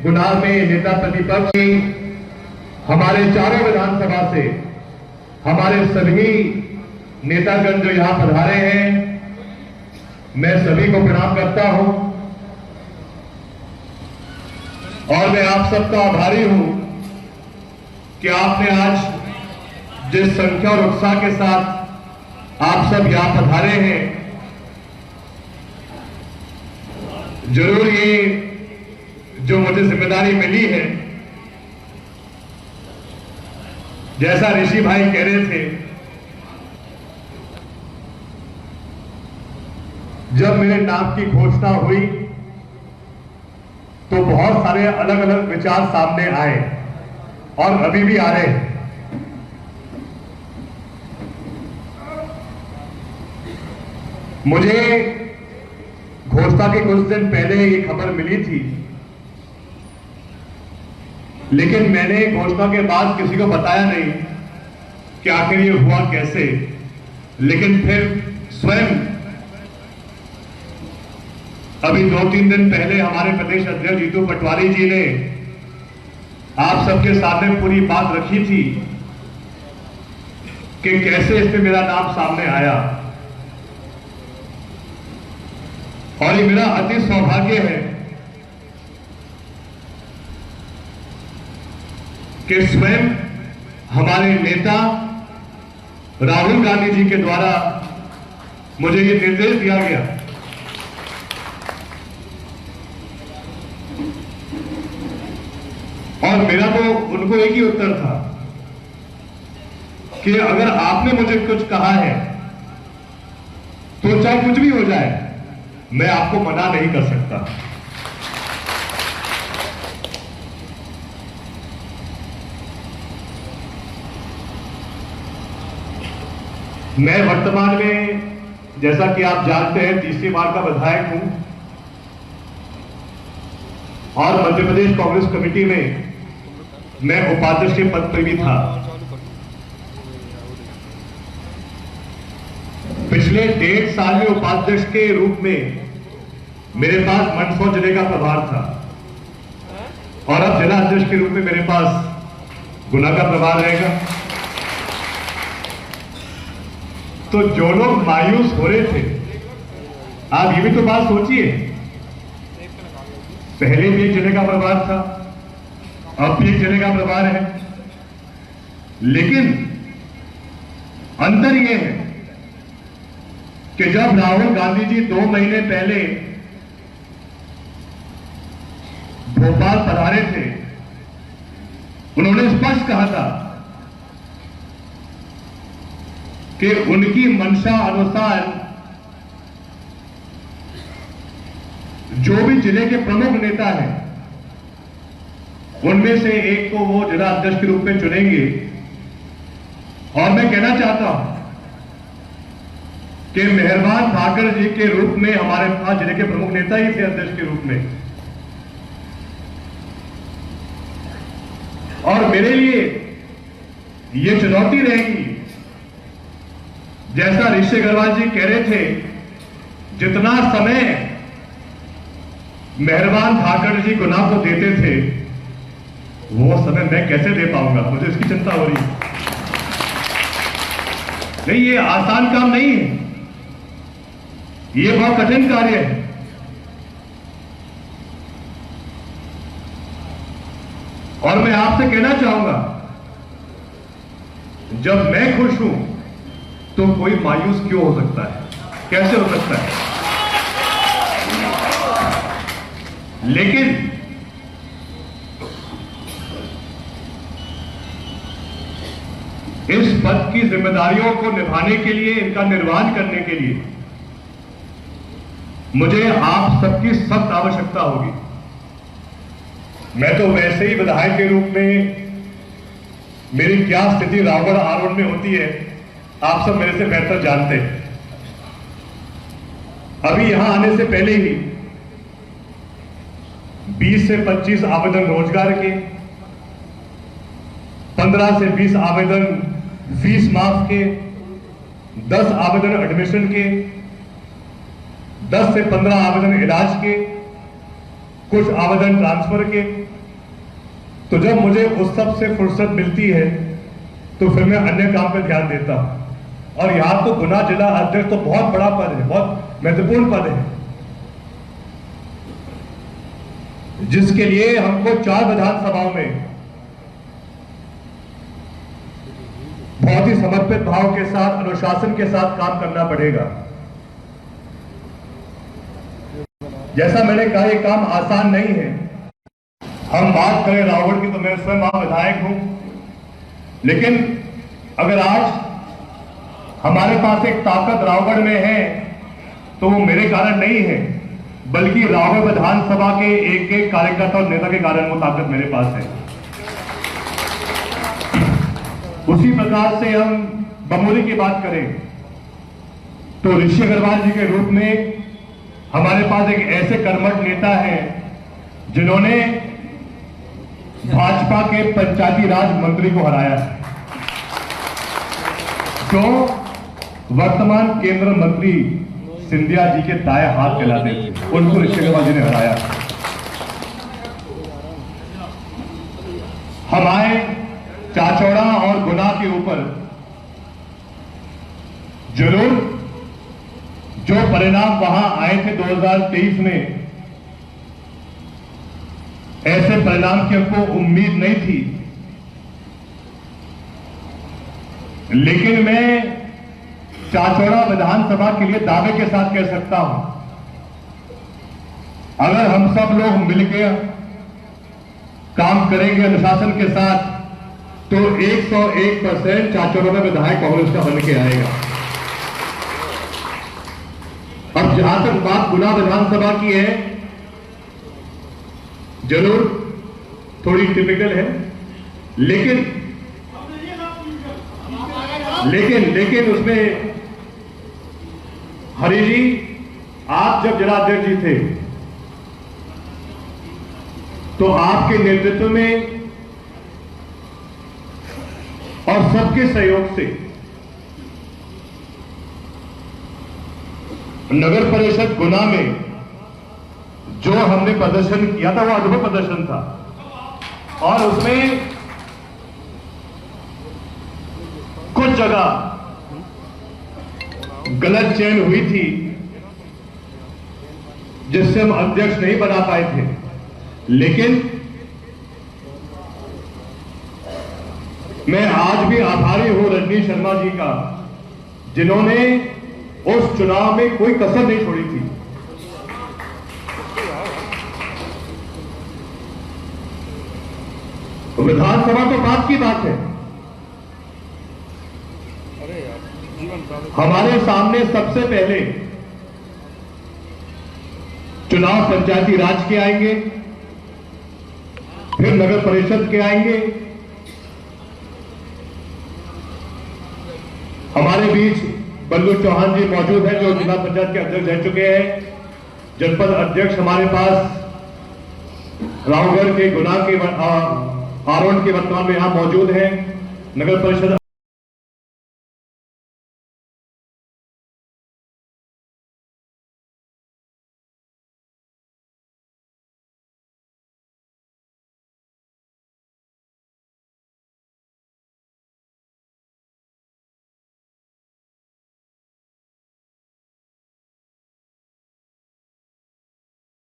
गुनाह में नेता प्रतिपक्ष हमारे चारों विधानसभा से हमारे सभी नेतागण जो यहां पधारे हैं, मैं सभी को प्रणाम करता हूं और मैं आप सबका आभारी हूं कि आपने आज जिस संख्या और उत्साह के साथ आप सब यहां पधारे हैं, जरूर ये जो मुझे जिम्मेदारी मिली है, जैसा ऋषि भाई कह रहे थे, जब मेरे नाम की घोषणा हुई तो बहुत सारे अलग अलग विचार सामने आए और अभी भी आ रहे हैं। मुझे घोषणा के कुछ दिन पहले ये खबर मिली थी, लेकिन मैंने घोषणा के बाद किसी को बताया नहीं कि आखिर ये हुआ कैसे। लेकिन फिर स्वयं अभी 2-3 दिन पहले हमारे प्रदेश अध्यक्ष जीतू पटवारी जी ने आप सबके सामने पूरी बात रखी थी कि कैसे इसमें मेरा नाम सामने आया। और ये मेरा अति सौभाग्य है कि स्वयं हमारे नेता राहुल गांधी जी के द्वारा मुझे ये निर्देश दिया गया और मेरा तो उनको एक ही उत्तर था कि अगर आपने मुझे कुछ कहा है तो चाहे कुछ भी हो जाए, मैं आपको मना नहीं कर सकता। मैं वर्तमान में, जैसा कि आप जानते हैं, तीसरी बार का विधायक हूं और मध्य प्रदेश कांग्रेस कमेटी में मैं उपाध्यक्ष के पद पर भी था। पिछले 1.5 साल में उपाध्यक्ष के रूप में मेरे पास मंदसौर जिले का प्रभार था और अब जिला अध्यक्ष के रूप में मेरे पास गुना का प्रभार रहेगा। तो जो लोग मायूस हो रहे थे, आप ये भी तो बात सोचिए, पहले भी एक जिले का प्रभार था, अब भी एक जिले का प्रभार है, लेकिन अंतर यह है कि जब राहुल गांधी जी 2 महीने पहले भोपाल पधारे थे, उन्होंने स्पष्ट कहा था कि उनकी मंशा अनुसार जो भी जिले के प्रमुख नेता हैं, उनमें से एक को वो जिला अध्यक्ष के रूप में चुनेंगे। और मैं कहना चाहता हूं कि मेहरबान ठाकर जी के रूप में हमारे पास जिले के प्रमुख नेता ही थे अध्यक्ष के रूप में। और मेरे लिए यह चुनौती रहेगी, जैसा ऋषि अग्रवाल जी कह रहे थे, जितना समय मेहरबान ठाकर जी गुना को देते थे, वो समय मैं कैसे दे पाऊंगा, मुझे इसकी चिंता हो रही है। नहीं, ये आसान काम नहीं है, ये बहुत कठिन कार्य है। और मैं आपसे कहना चाहूंगा, जब मैं खुश हूं तो कोई मायूस क्यों हो सकता है, कैसे हो सकता है? लेकिन इस पद की जिम्मेदारियों को निभाने के लिए, इनका निर्वहन करने के लिए मुझे आप सबकी सख्त आवश्यकता होगी। मैं तो वैसे ही विधायक के रूप में मेरी क्या स्थिति रावगढ़ आरोन में होती है, आप सब मेरे से बेहतर जानते हैं। अभी यहां आने से पहले ही 20 से 25 आवेदन रोजगार के, 15 से 20 आवेदन फीस माफ के, 10 आवेदन एडमिशन के, 10 से 15 आवेदन इलाज के, कुछ आवेदन ट्रांसफर के, तो जब मुझे उस सब से फुर्सत मिलती है तो फिर मैं अन्य काम पे ध्यान देता हूं। और यहां तो गुना जिला अध्यक्ष तो बहुत बड़ा पद है, बहुत महत्वपूर्ण पद है, जिसके लिए हमको 4 विधानसभाओं में बहुत ही समर्पित भाव के साथ, अनुशासन के साथ काम करना पड़ेगा। जैसा मैंने कहा, यह काम आसान नहीं है। हम बात करें रावगढ़ की तो मैं स्वयं वहां विधायक हूं, लेकिन अगर आज हमारे पास एक ताकत रावगढ़ में है तो वो मेरे कारण नहीं है, बल्कि रावगढ़ विधानसभा के एक एक कार्यकर्ता और नेता के कारण वो ताकत मेरे पास है। उसी प्रकार से हम बमोली की बात करें तो ऋषि अग्रवाल जी के रूप में हमारे पास एक ऐसे कर्मठ नेता हैं जिन्होंने भाजपा के पंचायती राज मंत्री को हराया है, जो वर्तमान केंद्र मंत्री सिंधिया जी के दाएं हाथ कहलाते थे, उनको ऋषि अग्रवाल जी ने हराया। हम आए चाचौड़ा और गुना के ऊपर, जरूर जो परिणाम वहां आए थे 2023 में, ऐसे परिणाम की हमको उम्मीद नहीं थी, लेकिन मैं चाचौड़ा विधानसभा के लिए दावे के साथ कह सकता हूं, अगर हम सब लोग मिलकर काम करेंगे अनुशासन के साथ तो 101% चाचौड़ा में विधायक कांग्रेस का बन के आएगा। अब जहां तक बात गुना विधानसभा की है, जरूर थोड़ी टिपिकल है, लेकिन उसमें हरि जी, आप जब जिलाध्यक्ष जी थे तो आपके नेतृत्व में और सबके सहयोग से नगर परिषद गुना में जो हमने प्रदर्शन किया था वो अद्भुत प्रदर्शन था, और उसमें कुछ जगह गलत चयन हुई थी जिससे हम अध्यक्ष नहीं बना पाए थे, लेकिन मैं आज भी आभारी हूं रजनीश शर्मा जी का, जिन्होंने उस चुनाव में कोई कसर नहीं छोड़ी थी। विधानसभा तो बात की बात है, हमारे सामने सबसे पहले चुनाव पंचायती राज के आएंगे, फिर नगर परिषद के आएंगे। हमारे बीच बल्लू चौहान जी मौजूद हैं, जो जिला पंचायत के अध्यक्ष रह चुके हैं। जनपद अध्यक्ष हमारे पास रावगढ़ के, गुना के, आरोन के वर्तमान में यहां मौजूद हैं। नगर परिषद